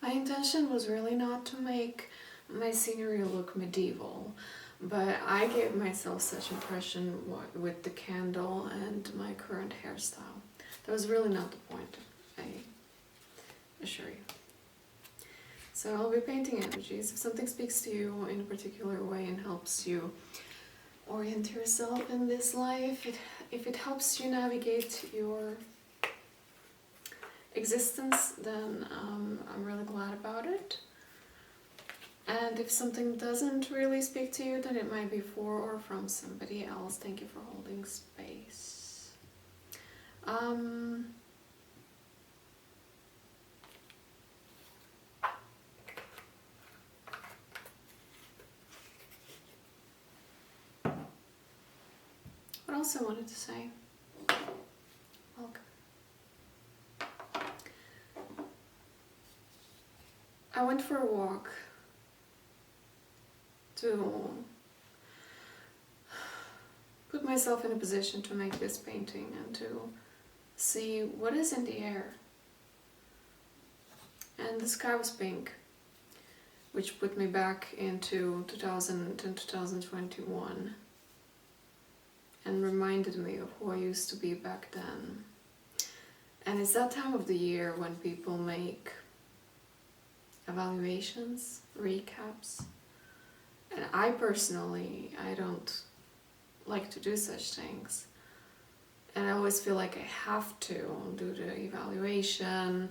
My intention was really not to make my scenery look medieval, but I gave myself such impression with the candle and my current hairstyle. That was really not the point, I assure you. So I'll be painting energies. If something speaks to you in a particular way and helps you orient yourself in this life, if it helps you navigate your existence, then I'm really glad about it. And if something doesn't really speak to you, then it might be for or from somebody else. Thank you for holding space. What else I wanted to say? Welcome. I went for a walk to put myself in a position to make this painting and to see what is in the air. And the sky was pink, which put me back into 2000 and 2021 and reminded me of who I used to be back then. And it's that time of the year when people make evaluations, recaps. And I personally, I don't like to do such things. And I always feel like I have to do the evaluation,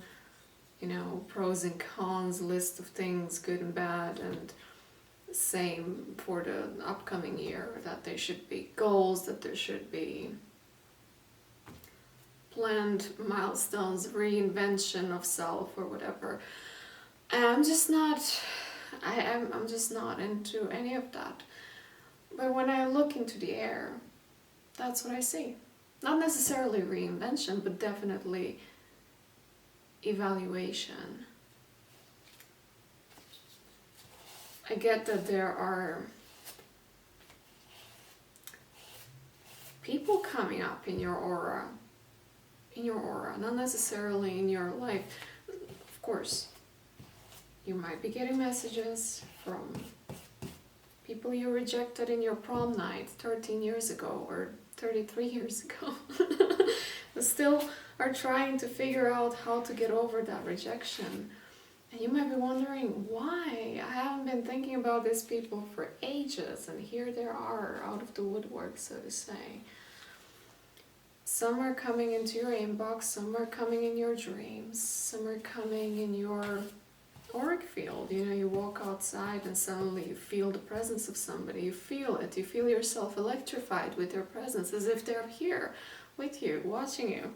you know, pros and cons, list of things, good and bad, and same for the upcoming year, that there should be goals, that there should be planned milestones, reinvention of self or whatever. And I'm just not, I'm just not into any of that. But when I look into the air, that's what I see. Not necessarily reinvention, but definitely evaluation. I get that there are people coming up in your aura, not necessarily in your life. Of course, you might be getting messages from people you rejected in your prom night 13 years ago or 33 years ago. But still are trying to figure out how to get over that rejection. And you might be wondering why. I haven't been thinking about these people for ages, and here they are out of the woodwork, so to say. Some are coming into your inbox, some are coming in your dreams, some are coming in your auric field. You know, you walk outside and suddenly you feel the presence of somebody. You feel it. You feel yourself electrified with their presence, as if they're here with you, watching you.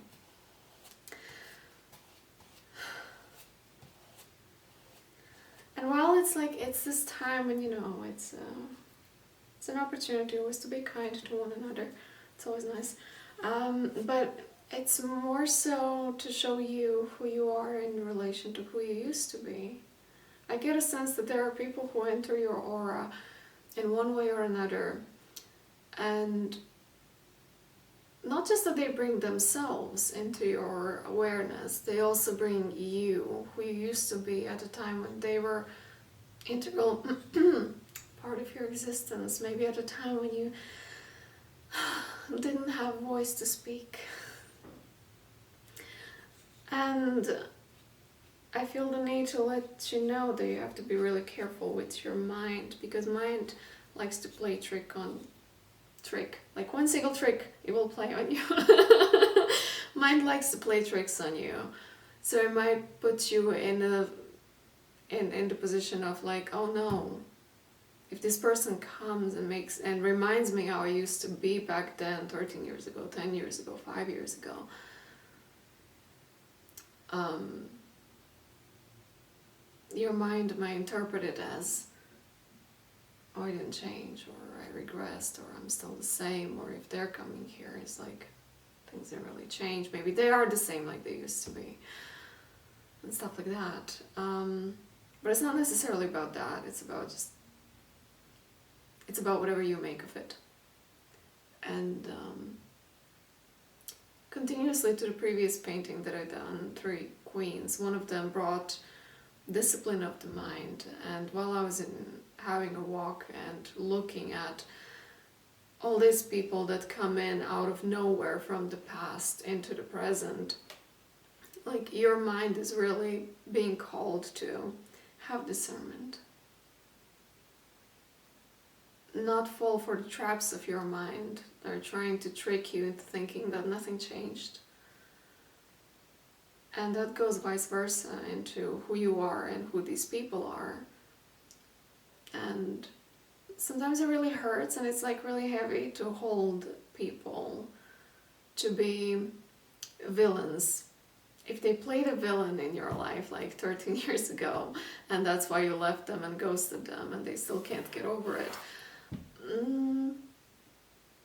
And while it's like, it's this time when, you know, it's an opportunity always to be kind to one another. It's always nice. But it's more so to show you who you are in relation to who you used to be. I get a sense that there are people who enter your aura in one way or another, and not just that they bring themselves into your awareness, they also bring you, who you used to be at a time when they were integral part of your existence, maybe at a time when you didn't have voice to speak. And I feel the need to let you know that you have to be really careful with your mind, because mind likes to play trick. Like one single trick it will play on you. Mind likes to play tricks on you. So it might put you in the position of like, oh no, if this person comes and reminds me how I used to be back then, 13 years ago, 10 years ago, 5 years ago, your mind might interpret it as, oh, I didn't change, or I regressed, or I'm still the same, or if they're coming here, it's like things didn't really change. Maybe they are the same like they used to be, and stuff like that. But it's not necessarily about that. It's about whatever you make of it. And continuously to the previous painting that I've done, 3 queens, one of them brought discipline of the mind. And while I was having a walk and looking at all these people that come in out of nowhere from the past into the present, like your mind is really being called to have discernment. Not fall for the traps of your mind that are trying to trick you into thinking that nothing changed. And that goes vice versa into who you are and who these people are. And sometimes it really hurts, and it's like really heavy to hold people to be villains. If they played a villain in your life like 13 years ago, and that's why you left them and ghosted them and they still can't get over it,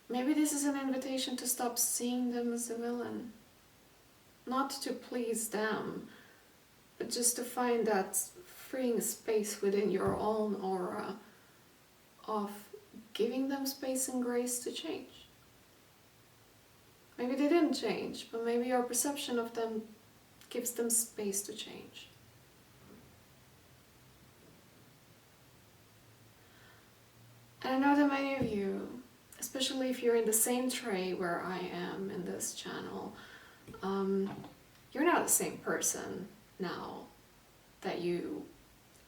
maybe this is an invitation to stop seeing them as a villain. Not to please them, but just to find that freeing space within your own aura of giving them space and grace to change. Maybe they didn't change, but maybe your perception of them gives them space to change. And I know that many of you, especially if you're in the same tray where I am in this channel, you're not the same person now that you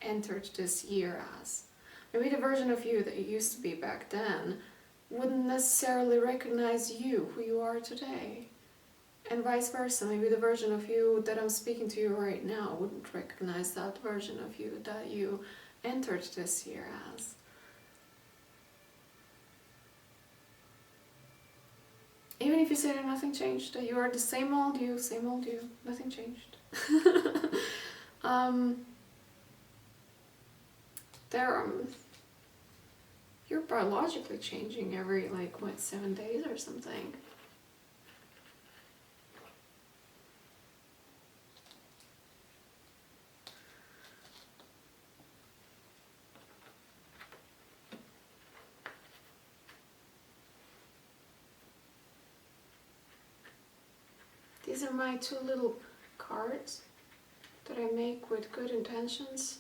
entered this year as. Maybe the version of you that you used to be back then wouldn't necessarily recognize you, who you are today. And vice versa, maybe the version of you that I'm speaking to you right now wouldn't recognize that version of you that you entered this year as. Even if you say that nothing changed, that you are the same old you, nothing changed. You're biologically changing every 7 days or something. These are my 2 little cards that I make with good intentions,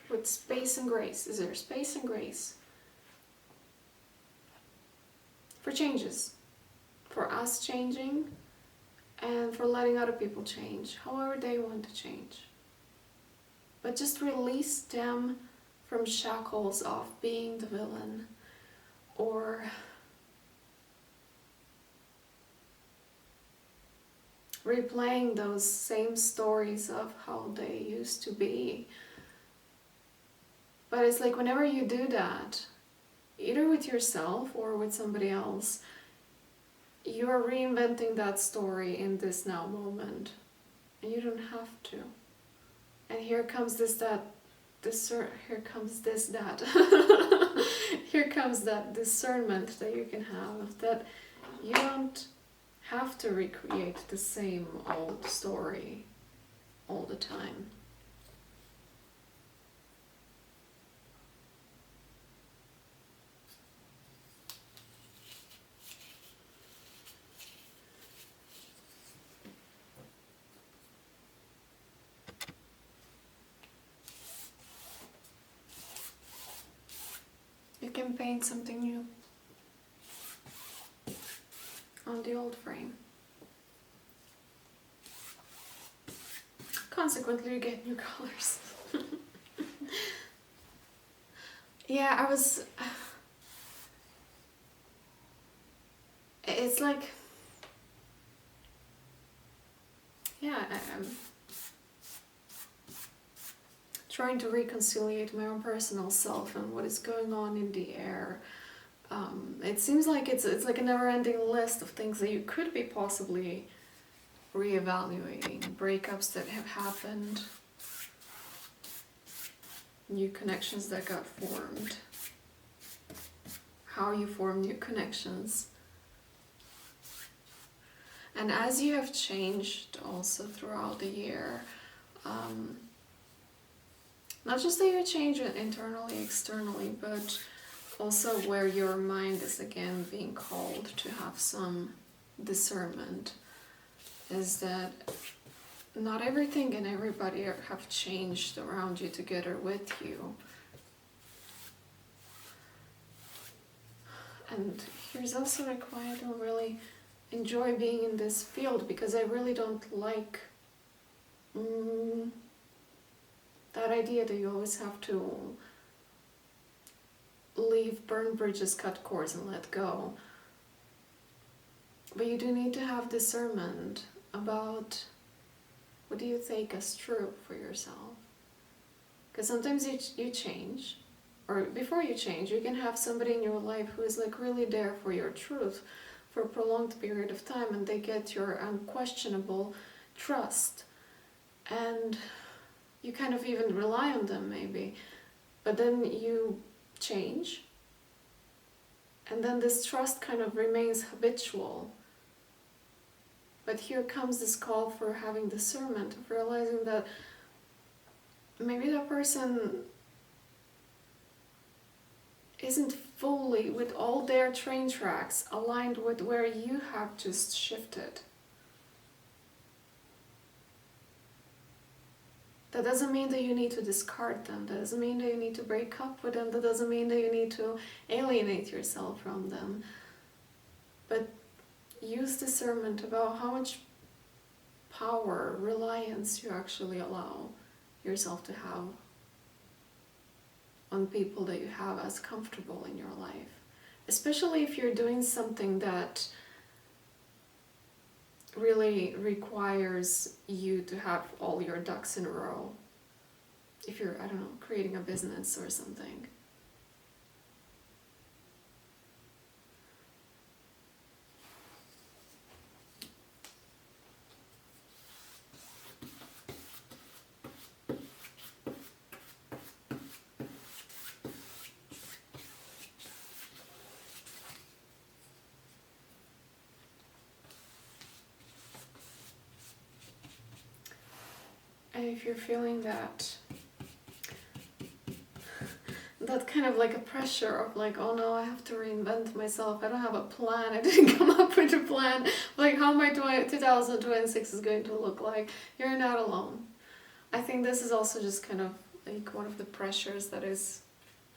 with space and grace. Is there space and grace for changes, for us changing, and for letting other people change, however they want to change. But just release them from shackles of being the villain, or replaying those same stories of how they used to be. But it's like whenever you do that, either with yourself or with somebody else, you are reinventing that story in this now moment. And you don't have to. And here comes that discernment that you can have, that you don't have to recreate the same old story all the time. You can paint something new on the old frame. Consequently, you get new colors. Yeah, it's like, yeah, I'm trying to reconciliate my own personal self and what is going on in the air. It seems like it's like a never-ending list of things that you could be possibly reevaluating, breakups that have happened, new connections that got formed, how you form new connections. And as you have changed also throughout the year, not just that you change it internally, externally, but also where your mind is again being called to have some discernment, is that not everything and everybody have changed around you together with you. And here's also like why I don't really enjoy being in this field, because I really don't like that idea that you always have to leave, burn bridges, cut cords, and let go. But you do need to have discernment about what do you take as true for yourself. Because sometimes you change, or before you change, you can have somebody in your life who is like really there for your truth for a prolonged period of time, and they get your unquestionable trust. And you kind of even rely on them maybe. But then you change, and then this trust kind of remains habitual. But here comes this call for having discernment, of realizing that maybe that person isn't fully, with all their train tracks, aligned with where you have just shifted. That doesn't mean that you need to discard them. That doesn't mean that you need to break up with them. That doesn't mean that you need to alienate yourself from them. But use discernment about how much power, reliance you actually allow yourself to have on people that you have as comfortable in your life. Especially if you're doing something that really requires you to have all your ducks in a row. If you're, I don't know, creating a business or something. And if you're feeling that kind of like a pressure of like, oh no, I have to reinvent myself, I don't have a plan, I didn't come up with a plan, like how my 2026 is going to look like, you're not alone. I think this is also just kind of like one of the pressures that is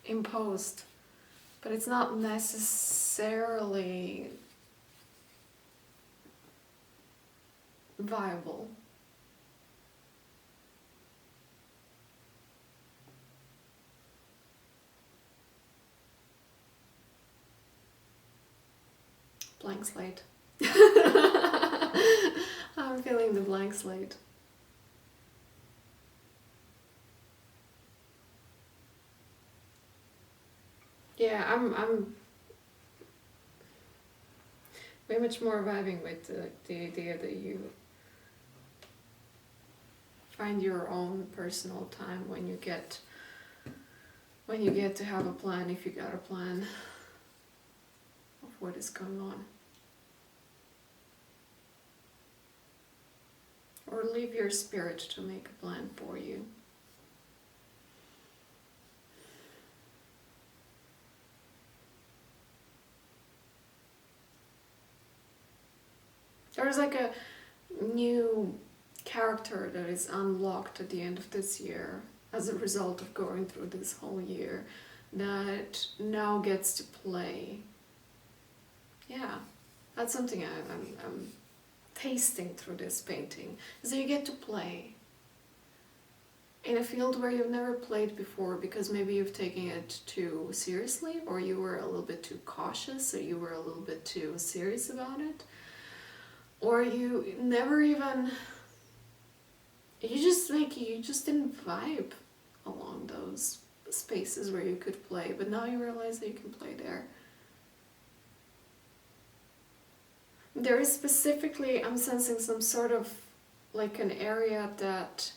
imposed, but it's not necessarily viable. Blank slate. I'm feeling the blank slate. Yeah, I'm way much more vibing with the idea that you find your own personal time when you get to have a plan, if you got a plan of what is going on. Or leave your spirit to make a plan for you. There's like a new character that is unlocked at the end of this year as a result of going through this whole year that now gets to play. Yeah, that's something I'm tasting through this painting. So you get to play in a field where you've never played before, because maybe you've taken it too seriously, or you were a little bit too cautious, or you were a little bit too serious about it, or you never even, you just didn't vibe along those spaces where you could play, but now you realize that you can play there. There is specifically, I'm sensing some sort of like an area that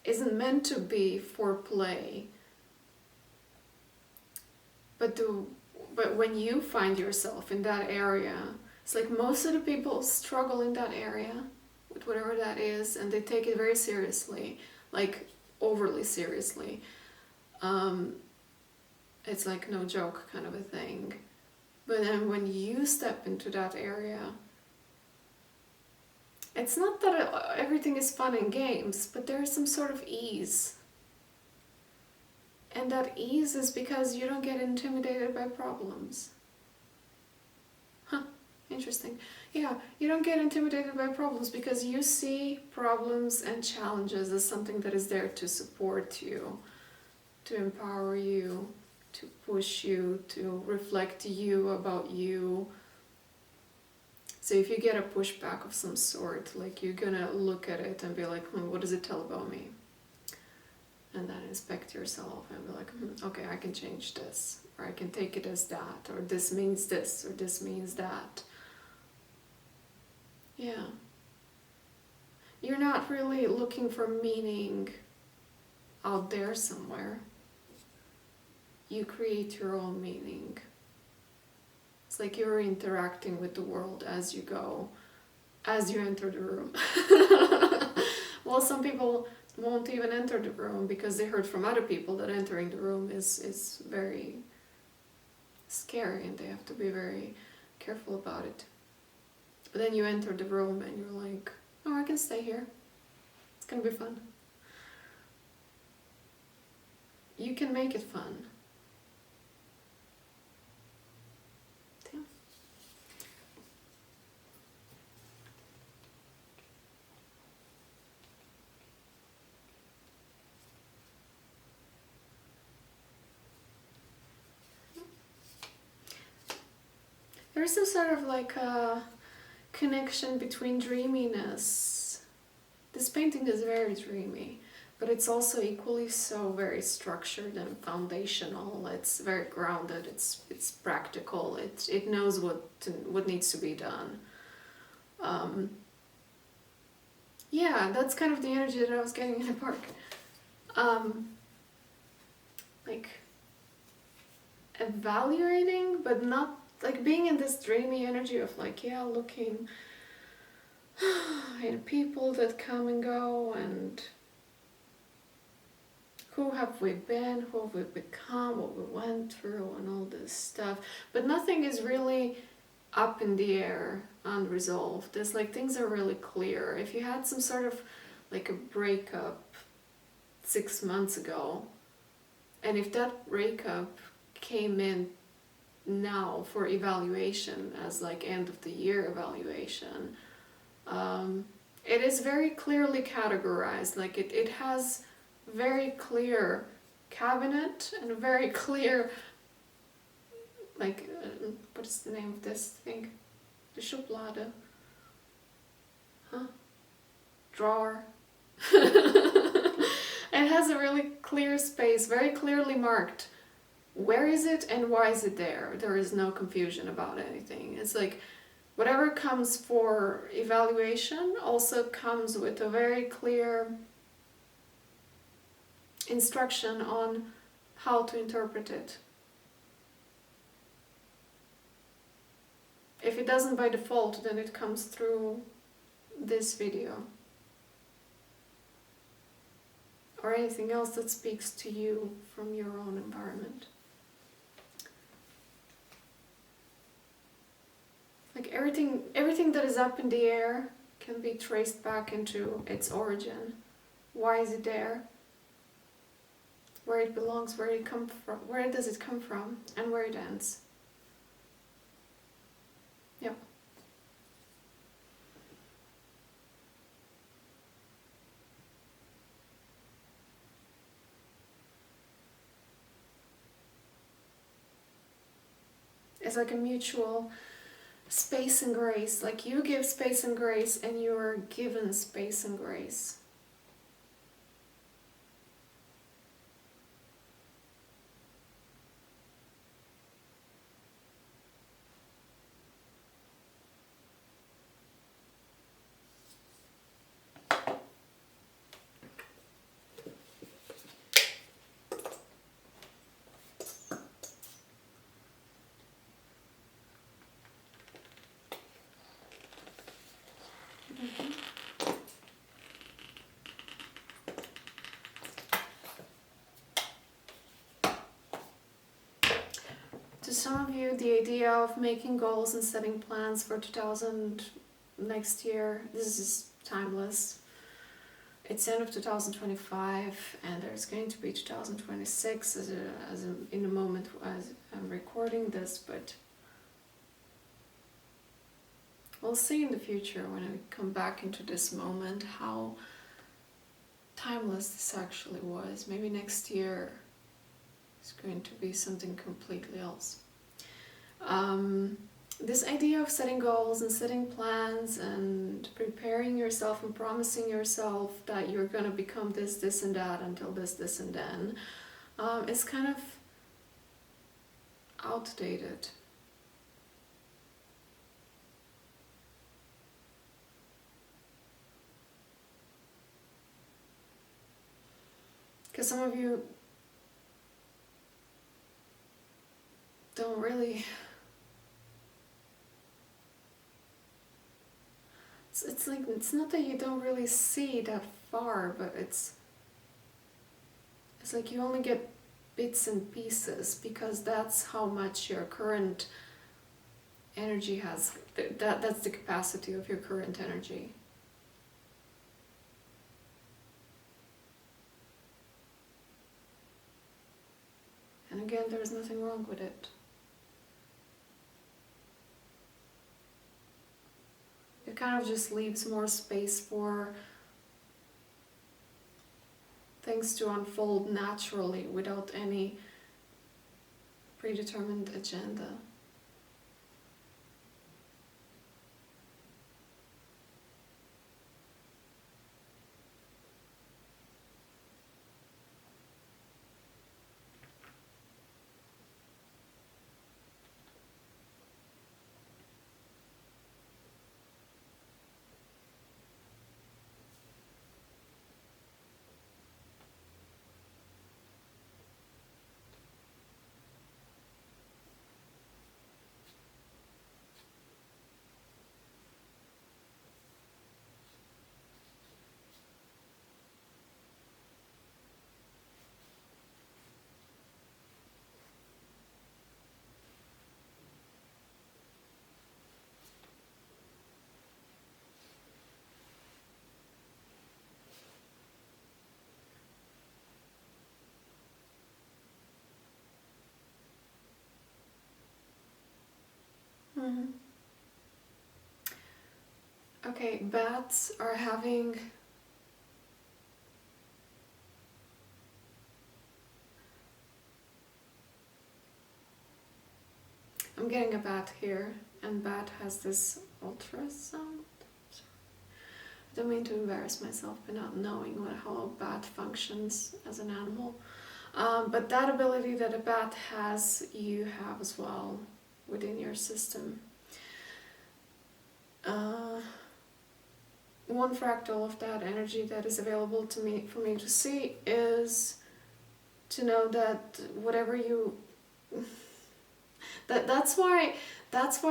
isn't meant to be for play, but when you find yourself in that area, it's like most of the people struggle in that area with whatever that is, and they take it very seriously, like overly seriously. It's like no joke kind of a thing. But then when you step into that area, It's not that everything is fun and games, but there is some sort of ease. And that ease is because you don't get intimidated by problems. Huh, interesting. Yeah, you don't get intimidated by problems because you see problems and challenges as something that is there to support you, to empower you, to push you, to reflect you about you. So if you get a pushback of some sort, like you're gonna look at it and be like, what does it tell about me? And then inspect yourself and be like, okay, I can change this, or I can take it as that, or this means this, or this means that. Yeah. You're not really looking for meaning out there somewhere. You create your own meaning. It's like you're interacting with the world as you go, as you enter the room. Well, some people won't even enter the room because they heard from other people that entering the room is very scary and they have to be very careful about it. But then you enter the room and you're like, oh, I can stay here. It's gonna be fun. You can make it fun. Yeah. There's some sort of like a connection between dreaminess. This painting is very dreamy, but it's also equally so very structured and foundational. It's very grounded. It's practical. It knows what needs to be done. Yeah, that's kind of the energy that I was getting in the park. Like evaluating, but not like being in this dreamy energy of like, yeah, looking at people that come and go, and who have we been, who have we become, what we went through, and all this stuff. But nothing is really up in the air, unresolved. It's like things are really clear. If you had some sort of like a breakup 6 months ago, and if that breakup came in now for evaluation as like end of the year evaluation, it is very clearly categorized. Like it has very clear cabinet and very clear, like what is the name of this thing? The Schublade. Huh? Drawer. It has a really clear space, very clearly marked. Where is it and why is it there? There is no confusion about anything. It's like whatever comes for evaluation also comes with a very clear instruction on how to interpret it. If it doesn't by default, then it comes through this video. Or anything else that speaks to you from your own environment. Like everything that is up in the air can be traced back into its origin. Why is it there? Where it belongs, where it comes from, where does it come from, and where it ends. Yep. It's like a mutual space and grace. Like you give space and grace and you are given space and grace. To some of you, the idea of making goals and setting plans for 2020 next year. This is timeless. It's end of 2025, and there's going to be 2026 in the moment as I'm recording this, but we'll see in the future when I come back into this moment how timeless this actually was. Maybe next year is going to be something completely else. This idea of setting goals and setting plans and preparing yourself and promising yourself that you're going to become this, this and that until this, this and then is kind of outdated. Because some of you don't really... It's like, it's not that you don't really see that far, but it's like you only get bits and pieces, because that's how much your current energy has. That's the capacity of your current energy. And again, there's nothing wrong with it. It kind of just leaves more space for things to unfold naturally without any predetermined agenda. Mm-hmm. Okay, bats are having I'm getting a bat here, and bat has this ultrasound. I don't mean to embarrass myself by not knowing how a bat functions as an animal. But that ability that a bat has, you have as well within your system. One fractal of that energy that is available to me for me to see is to know that whatever you that's why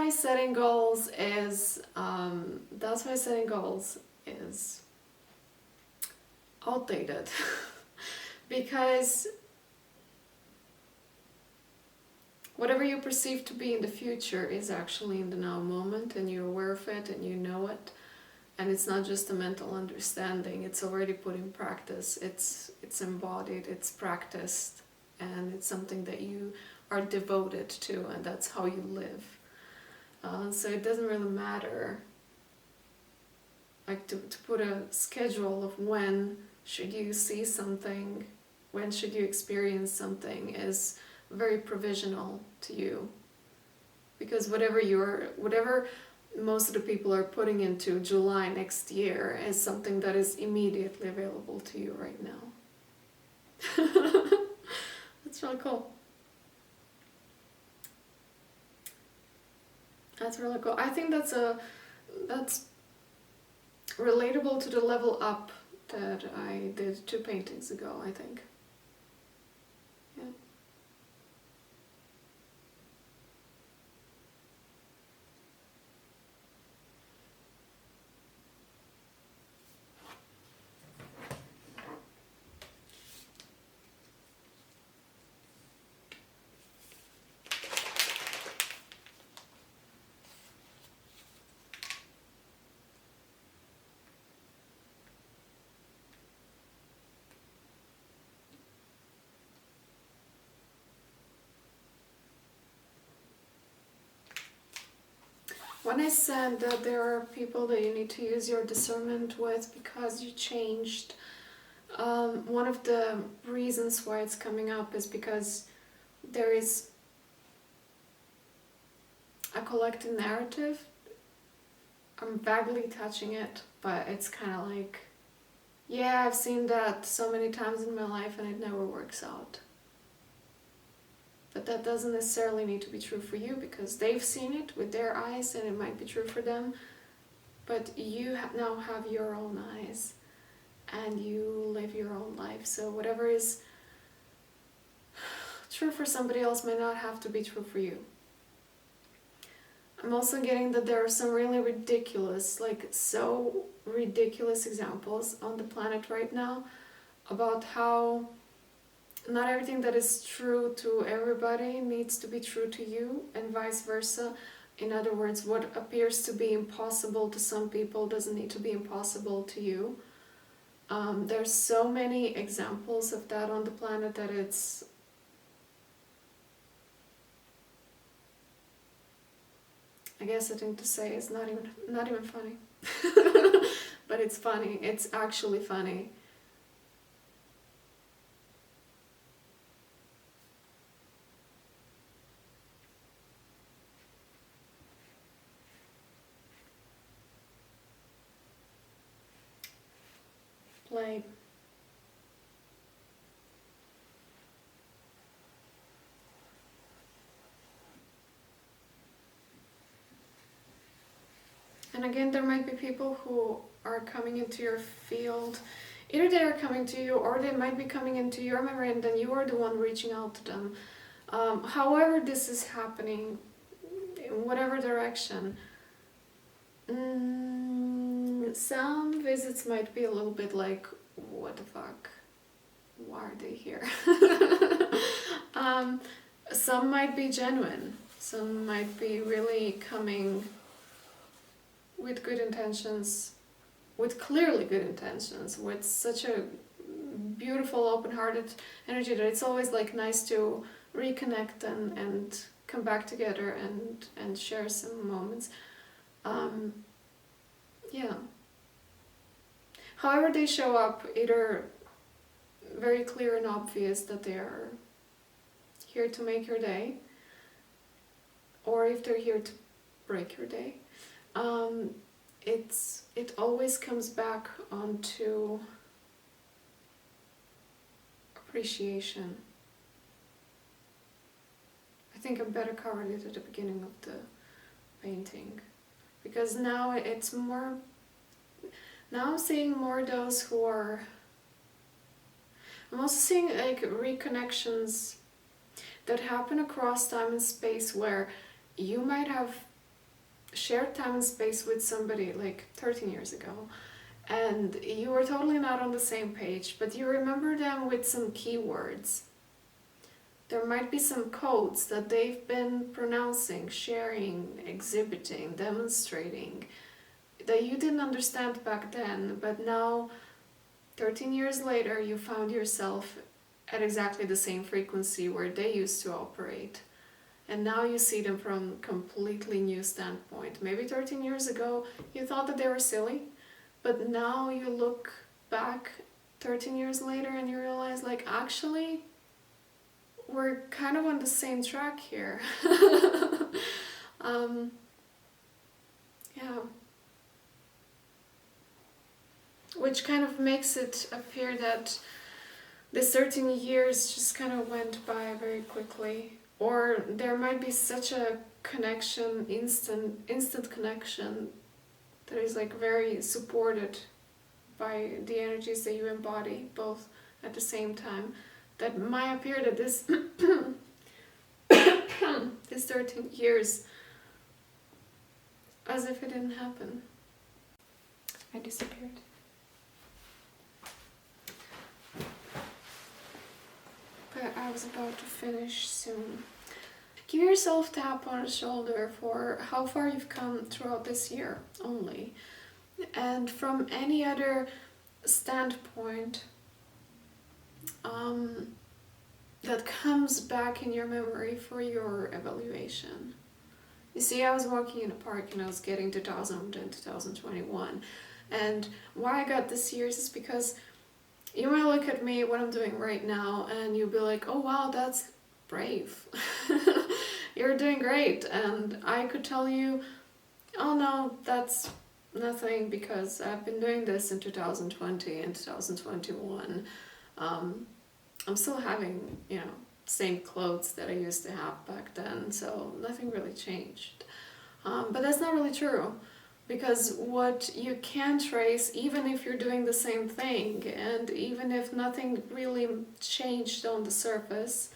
setting goals is outdated. Because whatever you perceive to be in the future is actually in the now moment, and you're aware of it and you know it, and it's not just a mental understanding, it's already put in practice, it's embodied, it's practiced, and it's something that you are devoted to, and that's how you live. So it doesn't really matter, like to put a schedule of when should you see something, when should you experience something, is very provisional to you. Because whatever most of the people are putting into July next year is something that is immediately available to you right now. That's really cool. That's really cool. I think that's relatable to the level up that I did 2 paintings ago, I think. Yeah. when I said that there are people that you need to use your discernment with because you changed, one of the reasons why it's coming up is because there is a collective narrative. I'm vaguely touching it, but it's kind of like, yeah, I've seen that so many times in my life and it never works out. But that doesn't necessarily need to be true for you because they've seen it with their eyes and it might be true for them. But you now have your own eyes and you live your own life. So whatever is true for somebody else may not have to be true for you. I'm also getting that there are some really ridiculous, like so ridiculous examples on the planet right now about how not everything that is true to everybody needs to be true to you, and vice versa. In other words, what appears to be impossible to some people doesn't need to be impossible to you. There's so many examples of that on the planet that it's... I guess the thing to say is not even funny. But it's funny. It's actually funny. Play. And again, there might be people who are coming into your field. Either they are coming to you or they might be coming into your memory and then you are the one reaching out to them. However this is happening, in whatever direction, some visits might be a little bit like, what the fuck? Why are they here? Some might be genuine. Some might be really coming with good intentions, with clearly good intentions, with such a beautiful open-hearted energy that it's always like nice to reconnect and come back together and share some moments. Yeah. However they show up, either very clear and obvious that they are here to make your day, or if they're here to break your day, it always comes back onto appreciation. I think I better covered it at the beginning of the painting, because now it's more, now I'm seeing more those who are, I'm also seeing like reconnections that happen across time and space where you might have shared time and space with somebody like 13 years ago and you were totally not on the same page, but you remember them with some keywords. There might be some codes that they've been pronouncing, sharing, exhibiting, demonstrating, that you didn't understand back then, but now 13 years later you found yourself at exactly the same frequency where they used to operate. And now you see them from a completely new standpoint. Maybe 13 years ago you thought that they were silly, but now you look back 13 years later and you realize, like, actually, we're kind of on the same track here. Yeah. Which kind of makes it appear that this 13 years just kind of went by very quickly. Or there might be such a connection, instant connection that is like very supported by the energies that you embody both at the same time, that might appear that this this 13 years as if it didn't happen. I disappeared. But I was about to finish soon. Give yourself a tap on the shoulder for how far you've come throughout this year only. And from any other standpoint that comes back in your memory for your evaluation. You see, I was walking in a park and I was getting 2000 and 2021. And why I got this years is because you might look at me, what I'm doing right now, and you'll be like, oh wow, that's brave. You're doing great. And I could tell you, oh no, that's nothing, because I've been doing this in 2020 and 2021. I'm still having, same clothes that I used to have back then, so nothing really changed. But that's not really true, because what you can trace, even if you're doing the same thing, and even if nothing really changed on the surface,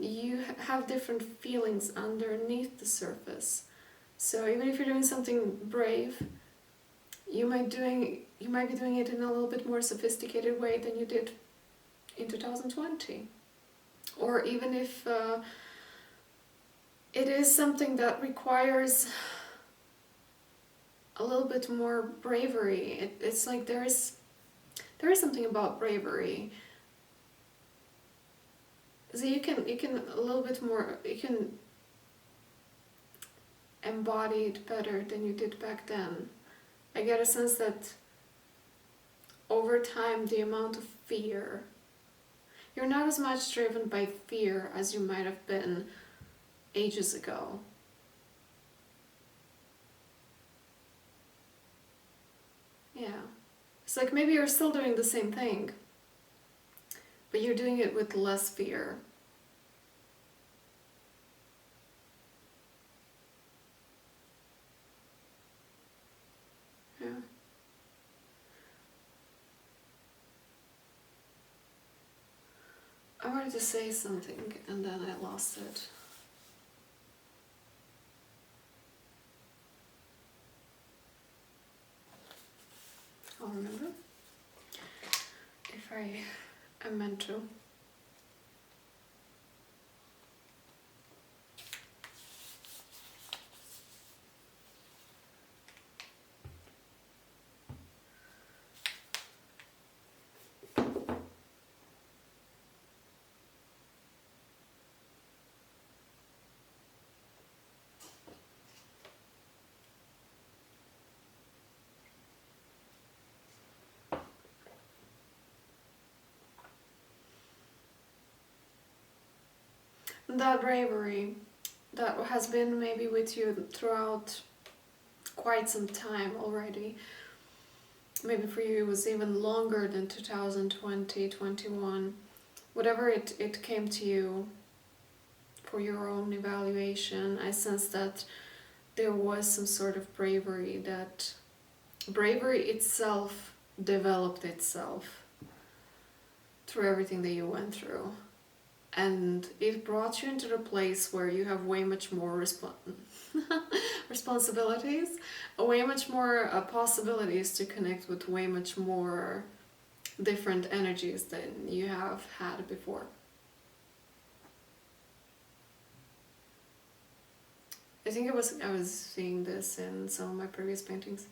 you have different feelings underneath the surface. So even if you're doing something brave, you might be doing it in a little bit more sophisticated way than you did in 2020. Or even if it is something that requires a little bit more bravery. It's like there is something about bravery. So you can a little bit more, you can embody it better than you did back then. I get a sense that over time the amount of fear, you're not as much driven by fear as you might have been ages ago. Yeah. It's like maybe you're still doing the same thing, but you're doing it with less fear. Yeah. I wanted to say something and then I lost it. I'll remember if I am meant to. That bravery that has been maybe with you throughout quite some time already. Maybe for you it was even longer than 2020, 21. Whatever it came to you for your own evaluation, I sense that there was some sort of bravery, that bravery itself developed itself through everything that you went through. And it brought you into the place where you have way much more responsibilities, way much more possibilities to connect with way much more different energies than you have had before. I think I was seeing this in some of my previous paintings.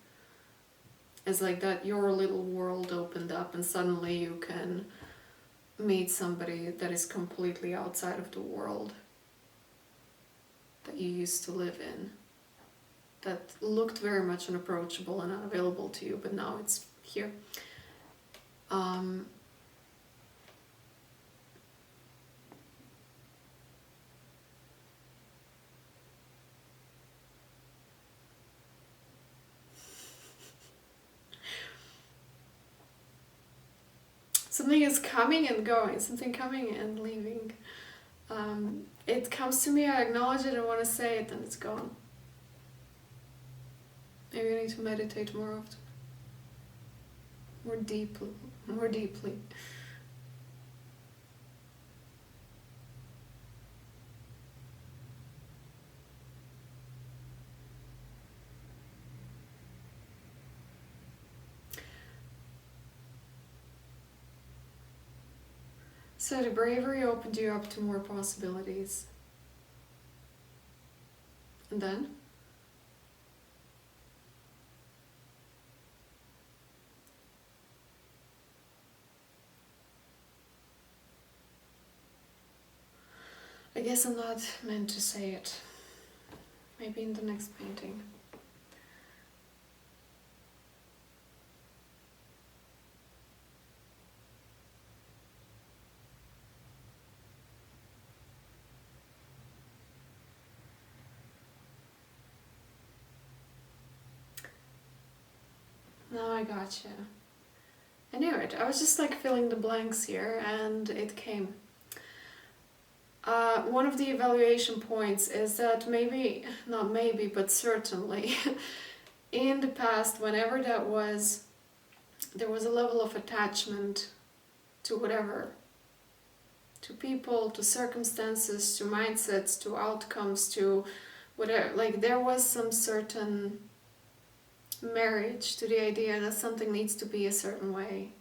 It's like that your little world opened up and suddenly you can meet somebody that is completely outside of the world that you used to live in, that looked very much unapproachable and unavailable to you, but now it's here. Something is coming and going, something coming and leaving. It comes to me, I acknowledge it, I want to say it, and it's gone. Maybe I need to meditate more often. More deeply. So the bravery opened you up to more possibilities. And then? I guess I'm not meant to say it. Maybe in the next painting. Now I gotcha. I knew it. I was just like filling the blanks here and it came. One of the evaluation points is that maybe, not maybe, but certainly, in the past, whenever there was a level of attachment to whatever, to people, to circumstances, to mindsets, to outcomes, to whatever, like there was some certain marriage to the idea that something needs to be a certain way.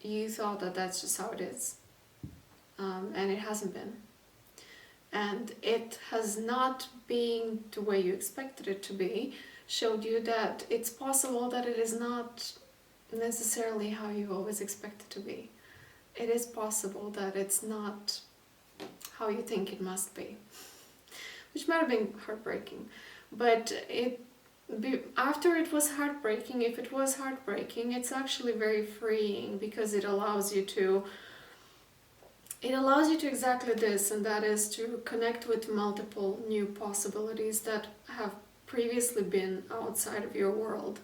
You thought that that's just how it is. And it hasn't been. And it has not been the way you expected it to be, showed you that it's possible that it is not necessarily how you always expect it to be. It is possible that it's not how you think it must be. Which might have been heartbreaking. But after it was heartbreaking, if it was heartbreaking, it's actually very freeing because it allows you to exactly this, and that is to connect with multiple new possibilities that have previously been outside of your world.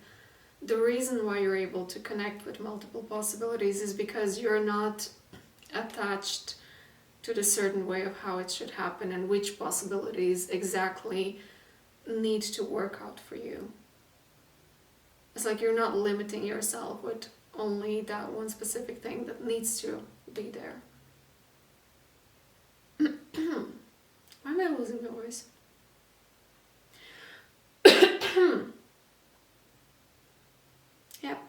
The reason why you're able to connect with multiple possibilities is because you're not attached to the certain way of how it should happen and which possibilities exactly need to work out for you. It's like you're not limiting yourself with only that one specific thing that needs to be there. Why am I losing my voice? Yep.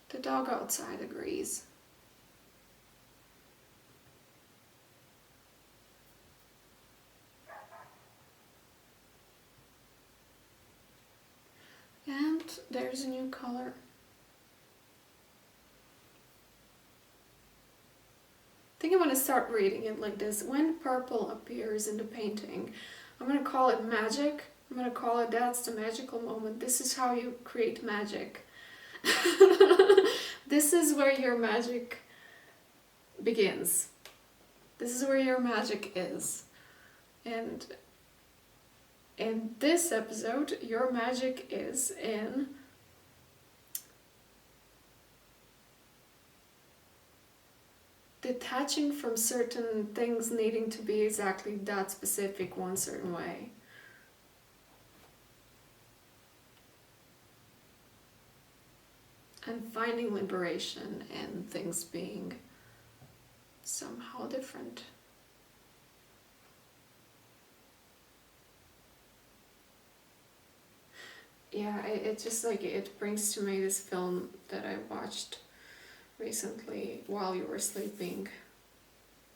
The dog outside agrees. And there's a new color. I think I'm going to start reading it like this. When purple appears in the painting, I'm going to call it magic. I'm going to call it that's the magical moment. This is how you create magic. This is where your magic begins. This is where your magic is. And in this episode, your magic is in detaching from certain things needing to be exactly that specific one certain way. And finding liberation in things being somehow different. Yeah, it just like, it brings to me this film that I watched recently while you were sleeping.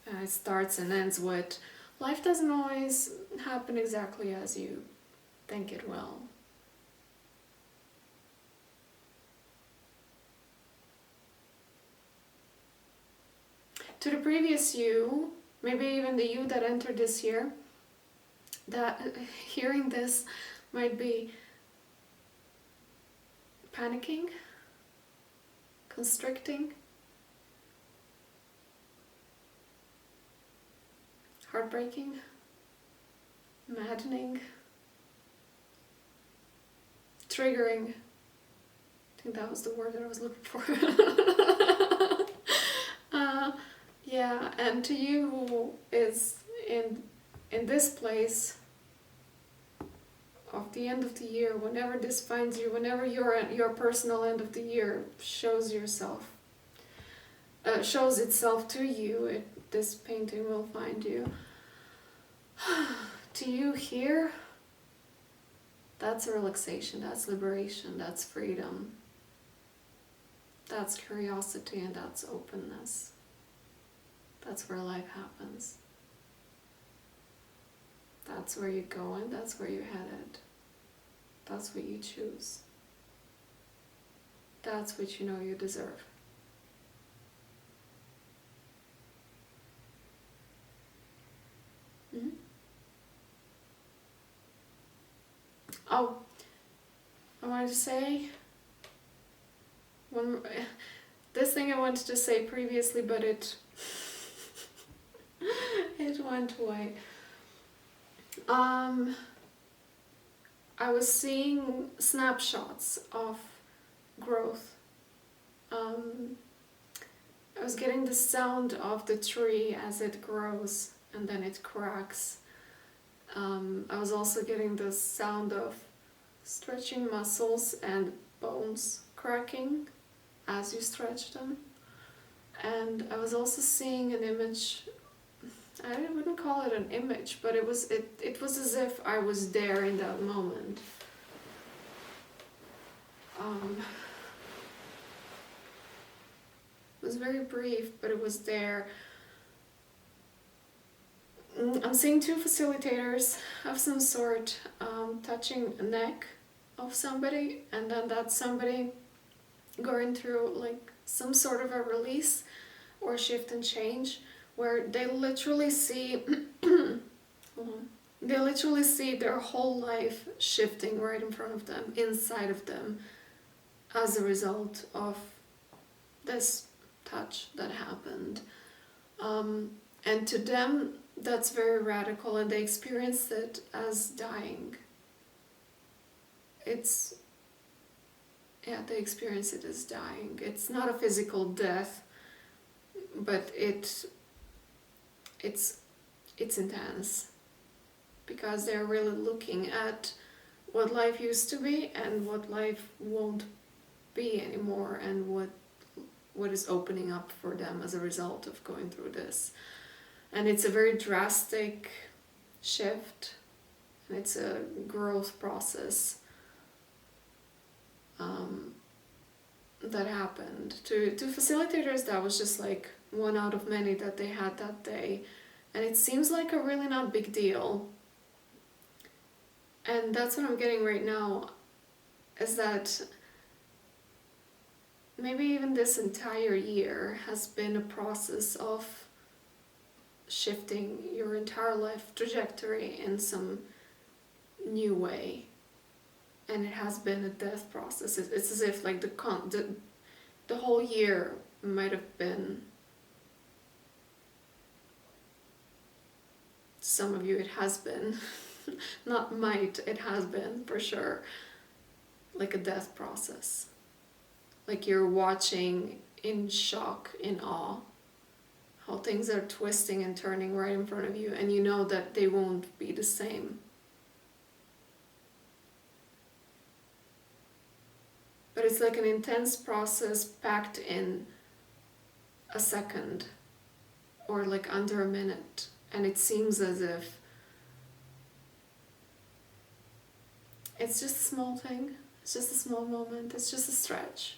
It starts and ends with, life doesn't always happen exactly as you think it will. To the previous you, maybe even the you that entered this year, that hearing this might be panicking, constricting, heartbreaking, maddening, triggering. I think that was the word that I was looking for. Yeah, and to you who is in this place of the end of the year, whenever this finds you, whenever your personal end of the year shows itself to you, this painting will find you. To you here, that's a relaxation, that's liberation, that's freedom, that's curiosity, and that's openness. That's where life happens. That's where you're going, that's where you're headed. That's what you choose. That's what you know you deserve. Oh, I wanted to say this thing I wanted to say previously, but it it went away. I was seeing snapshots of growth. I was getting the sound of the tree as it grows and then it cracks. I was also getting the sound of stretching muscles and bones cracking as you stretch them. And I was also seeing an image. I wouldn't call it an image, but it was as if I was there in that moment. It was very brief, but it was there. I'm seeing two facilitators of some sort touching a neck of somebody, and then that somebody going through like some sort of a release or shift and change, where they literally see they literally see their whole life shifting right in front of them, inside of them, as a result of this touch that happened. And to them, that's very radical, and they experience it as dying. They experience it as dying. It's not a physical death, but it's intense, because they're really looking at what life used to be and what life won't be anymore, and what is opening up for them as a result of going through this. And it's a very drastic shift, and it's a growth process that happened. To facilitators, that was just like one out of many that they had that day. And it seems like a really not big deal. And that's what I'm getting right now, is that maybe even this entire year has been a process of shifting your entire life trajectory in some new way. And it has been a death process. It's as if like the whole year might have been, some of you it has been, not might, it has been for sure, like a death process. Like you're watching in shock, in awe, how things are twisting and turning right in front of you, and you know that they won't be the same. But it's like an intense process packed in a second, or like under a minute, and it seems as if it's just a small thing, it's just a small moment, it's just a stretch.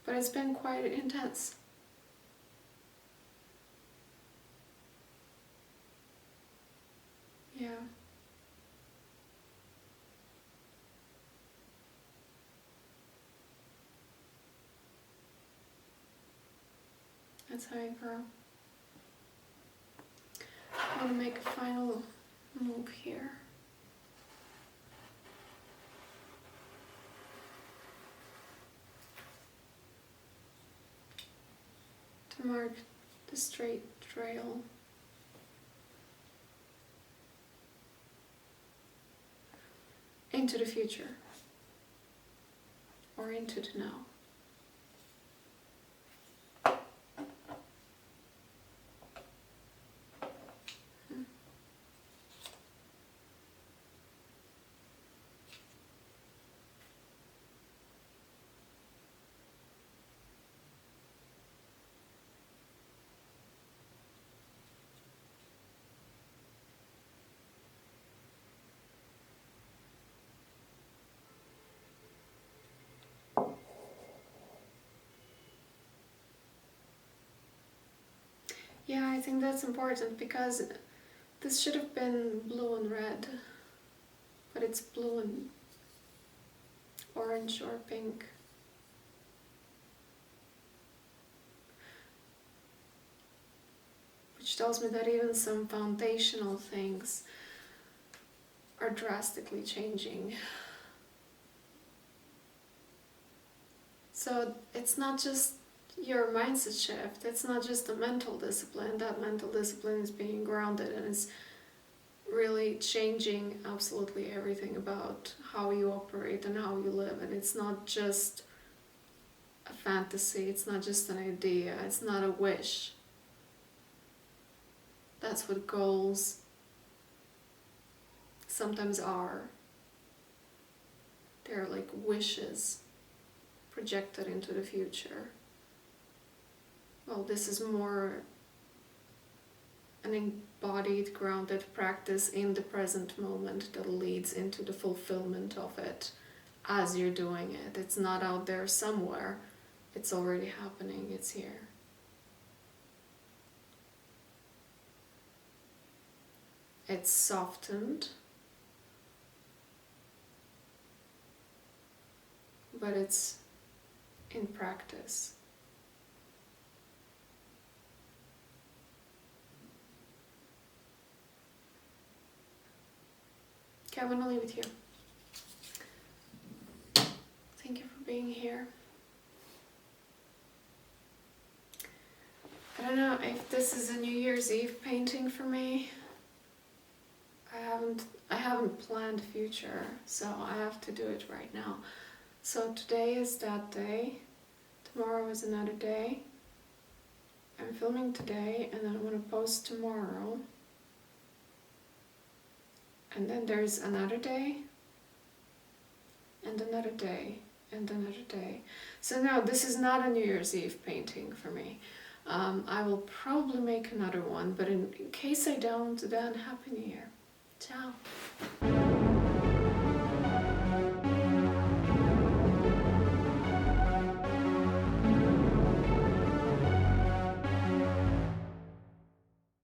But it's been quite intense. Yeah. That's how you grow. I want to make a final move here. To mark the straight trail. Into the future. Or into the now. Yeah, I think that's important, because this should have been blue and red, but it's blue and orange or pink. Which tells me that even some foundational things are drastically changing. So it's not just your mindset shift, it's not just a mental discipline. That mental discipline is being grounded and it's really changing absolutely everything about how you operate and how you live. And it's not just a fantasy, it's not just an idea, it's not a wish. That's what goals sometimes are. They're like wishes projected into the future. Well, this is more an embodied, grounded practice in the present moment that leads into the fulfillment of it as you're doing it. It's not out there somewhere. It's already happening. It's here. It's softened, but it's in practice. Okay, I'm gonna leave it here. Thank you for being here. I don't know if this is a New Year's Eve painting for me. I haven't planned future, so I have to do it right now. So today is that day. Tomorrow is another day. I'm filming today and then I'm gonna post tomorrow. And then there's another day, and another day, and another day. So no, this is not a New Year's Eve painting for me. I will probably make another one, but in case I don't, then Happy New Year. Ciao.